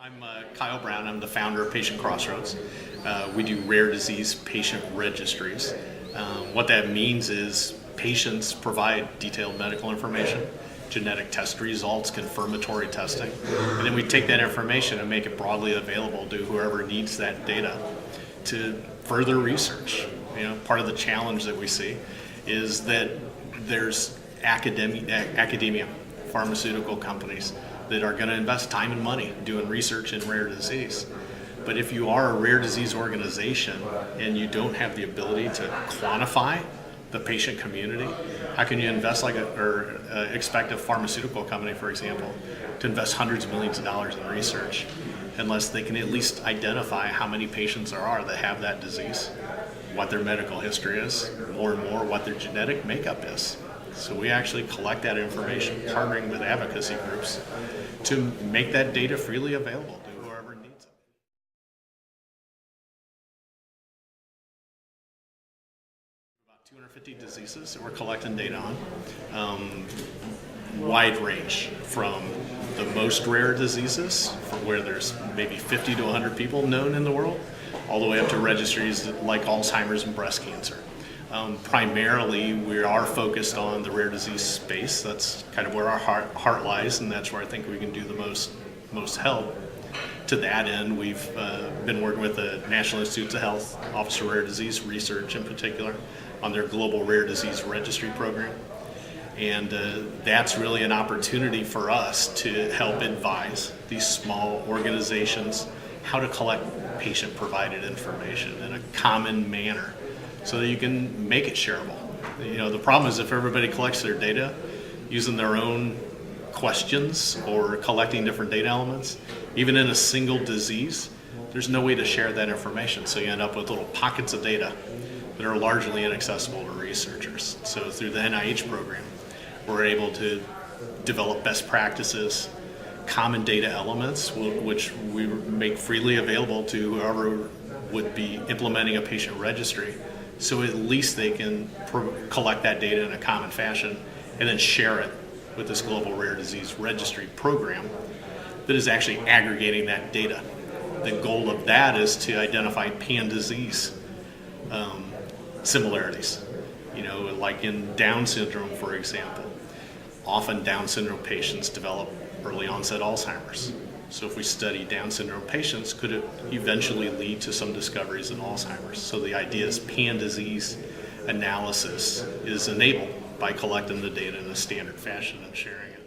I'm Kyle Brown. I'm the founder of PatientCrossroads. We do rare disease patient registries. What that means is patients provide detailed medical information, genetic test results, confirmatory testing, and then we take that information and make it broadly available to whoever needs that data to further research. Part of the challenge that we see is that there's academia, pharmaceutical companies that are going to invest time and money doing research in rare disease. But if you are a rare disease organization and you don't have the ability to quantify the patient community, how can you invest expect a pharmaceutical company, for example, to invest hundreds of millions of dollars in research unless they can at least identify how many patients there are that have that disease, what their medical history is, more and more what their genetic makeup is. So we actually collect that information, partnering with advocacy groups to make that data freely available to whoever needs it. About 250 diseases that we're collecting data on. Wide range from the most rare diseases, from where there's maybe 50 to 100 people known in the world, all the way up to registries like Alzheimer's and breast cancer. Primarily, we are focused on the rare disease space. That's kind of where our heart lies, and that's where I think we can do the most help. To that end, we've been working with the National Institutes of Health, Office of Rare Disease Research in particular, on their Global Rare Disease Registry program. And that's really an opportunity for us to help advise these small organizations how to collect patient-provided information in a common manner, so that you can make it shareable. The problem is if everybody collects their data using their own questions or collecting different data elements, even in a single disease, there's no way to share that information. So you end up with little pockets of data that are largely inaccessible to researchers. So through the NIH program, we're able to develop best practices, common data elements, which we make freely available to whoever would be implementing a patient registry, so at least they can collect that data in a common fashion and then share it with this global rare disease registry program that is actually aggregating that data. The goal of that is to identify pan-disease similarities. Like in Down syndrome, for example, often Down syndrome patients develop early onset Alzheimer's. So if we study Down syndrome patients, could it eventually lead to some discoveries in Alzheimer's? So the idea is pan-disease analysis is enabled by collecting the data in a standard fashion and sharing it.